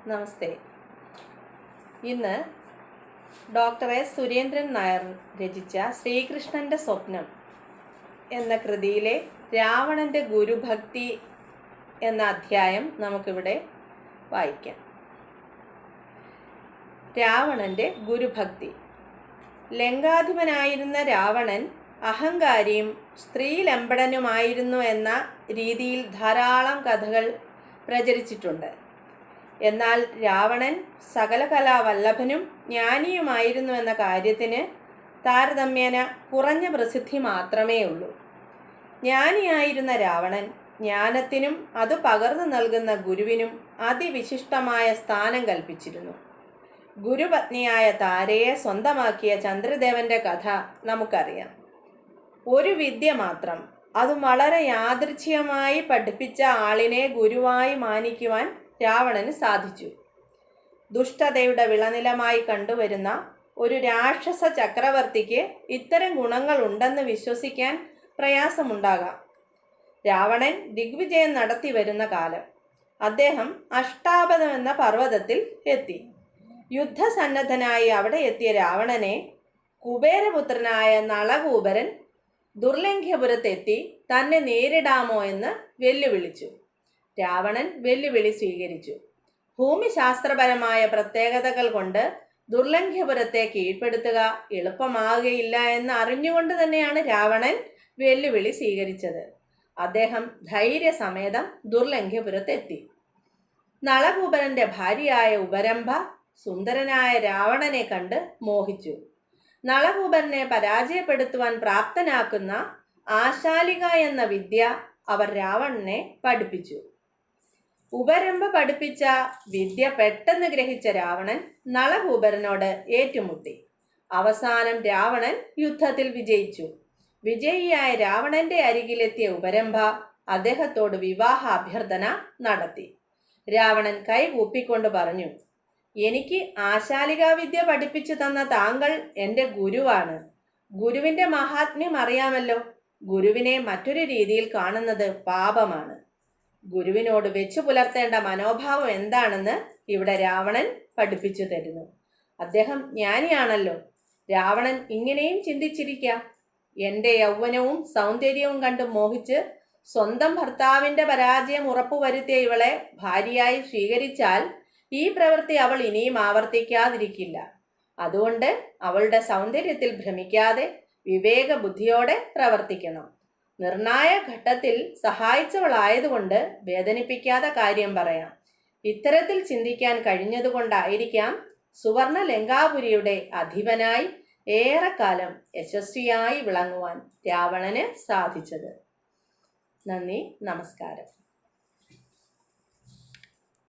നമസ്തേ. ഇന്ന് doctor S Surendran Nair രചിച്ച ശ്രീകൃഷ്ണൻ്റെ സ്വപ്നം എന്ന കൃതിയിലെ രാവണൻ്റെ ഗുരുഭക്തി എന്ന അധ്യായം നമുക്കിവിടെ വായിക്കാം. രാവണൻ്റെ ഗുരുഭക്തി. ലങ്കാധിപനായിരുന്ന രാവണൻ അഹങ്കാരിയും സ്ത്രീലമ്പടനുമായിരുന്നു എന്ന രീതിയിൽ ധാരാളം കഥകൾ പ്രചരിച്ചിട്ടുണ്ട്. എന്നാൽ രാവണൻ സകല കലാവല്ലഭനും ജ്ഞാനിയുമായിരുന്നു എന്ന കാര്യത്തിന് താരതമ്യേന കുറഞ്ഞ പ്രസിദ്ധി മാത്രമേ ഉള്ളൂ. ജ്ഞാനിയായിരുന്ന രാവണൻ ജ്ഞാനത്തിനും അത് പകർന്നു നൽകുന്ന ഗുരുവിനും അതിവിശിഷ്ടമായ സ്ഥാനം കൽപ്പിച്ചിരുന്നു. ഗുരുപത്നിയായ താരയെ സ്വന്തമാക്കിയ ചന്ദ്രദേവന്റെ കഥ നമുക്കറിയാം. ഒരു വിദ്യ മാത്രം, അതും വളരെ യാദൃച്ഛികമായി പഠിപ്പിച്ച ആളിനെ ഗുരുവായി മാനിക്കുവാൻ രാവണന് സാധിച്ചു. ദുഷ്ടതയുടെ വിളനിലമായി കണ്ടുവരുന്ന ഒരു രാക്ഷസ ചക്രവർത്തിക്ക് ഇത്തരം ഗുണങ്ങൾ ഉണ്ടെന്ന് വിശ്വസിക്കാൻ പ്രയാസമുണ്ടാകാം. രാവണൻ ദിഗ്വിജയം നടത്തി വരുന്ന കാലം. അദ്ദേഹം അഷ്ടാപദം എന്ന പർവ്വതത്തിൽ എത്തി. യുദ്ധസന്നദ്ധനായി അവിടെ എത്തിയ രാവണനെ കുബേരപുത്രനായ നളകൂബരൻ ദുർലംഘ്യപുരത്തെത്തി തന്നെ നേരിടാമോ എന്ന് വെല്ലുവിളിച്ചു. രാവണൻ വെല്ലുവിളി സ്വീകരിച്ചു. ഭൂമിശാസ്ത്രപരമായ പ്രത്യേകതകൾ കൊണ്ട് ദുർലംഘ്യപുരത്തെ കീഴ്പ്പെടുത്തുക എളുപ്പമാകുകയില്ല എന്ന് അറിഞ്ഞുകൊണ്ട് തന്നെയാണ് രാവണൻ വെല്ലുവിളി സ്വീകരിച്ചത്. അദ്ദേഹം ധൈര്യസമേതം ദുർലംഘ്യപുരത്തെത്തി. നളകൂബരന്റെ ഭാര്യയായ ഉപരംഭ സുന്ദരനായ രാവണനെ കണ്ട് മോഹിച്ചു. നളകൂബരനെ പരാജയപ്പെടുത്തുവാൻ പ്രാപ്തനാക്കുന്ന ആശാലിക എന്ന വിദ്യ അവർ രാവണനെ പഠിപ്പിച്ചു. ഉപരംഭ പഠിപ്പിച്ച വിദ്യ പെട്ടെന്ന് ഗ്രഹിച്ച രാവണൻ നളകൂബരനോട് ഏറ്റുമുട്ടി. അവസാനം രാവണൻ യുദ്ധത്തിൽ വിജയിച്ചു. വിജയിയായ രാവണന്റെ അരികിലെത്തിയ ഉപരംഭ അദ്ദേഹത്തോട് വിവാഹ അഭ്യർത്ഥന നടത്തി. രാവണൻ കൈകൂപ്പിക്കൊണ്ട് പറഞ്ഞു, എനിക്ക് ആശാലികാവിദ്യ പഠിപ്പിച്ചു തന്ന താങ്കൾ എൻ്റെ ഗുരുവാണ്. ഗുരുവിൻ്റെ മഹാത്മ്യം അറിയാമല്ലോ. ഗുരുവിനെ മറ്റൊരു രീതിയിൽ കാണുന്നത് പാപമാണ്. ഗുരുവിനോട് വെച്ചു പുലർത്തേണ്ട മനോഭാവം എന്താണെന്ന് ഇവിടെ രാവണൻ പഠിപ്പിച്ചു തരുന്നു. അദ്ദേഹം ജ്ഞാനിയാണല്ലോ. രാവണൻ ഇങ്ങനെയും ചിന്തിച്ചിരിക്കാം. എൻ്റെ യൗവനവും സൗന്ദര്യവും കണ്ട് മോഹിച്ച് സ്വന്തം ഭർത്താവിൻ്റെ പരാജയം ഉറപ്പുവരുത്തിയ ഇവളെ ഭാര്യയായി സ്വീകരിച്ചാൽ ഈ പ്രവൃത്തി അവൾ ഇനിയും ആവർത്തിക്കാതിരിക്കില്ല. അതുകൊണ്ട് അവളുടെ സൗന്ദര്യത്തിൽ ഭ്രമിക്കാതെ വിവേകബുദ്ധിയോടെ പ്രവർത്തിക്കണം. നിർണായക ഘട്ടത്തിൽ സഹായിച്ചവളായതുകൊണ്ട് വേദനിപ്പിക്കാതെ കാര്യം പറയാം. ഇത്തരത്തിൽ ചിന്തിക്കാൻ കഴിഞ്ഞതുകൊണ്ടായിരിക്കാം സുവർണ ലങ്കാപുരിയുടെ അധിപനായി ഏറെക്കാലം യശസ്വിയായി വിളങ്ങുവാൻ രാവണന് സാധിച്ചത്. നന്ദി, നമസ്കാരം.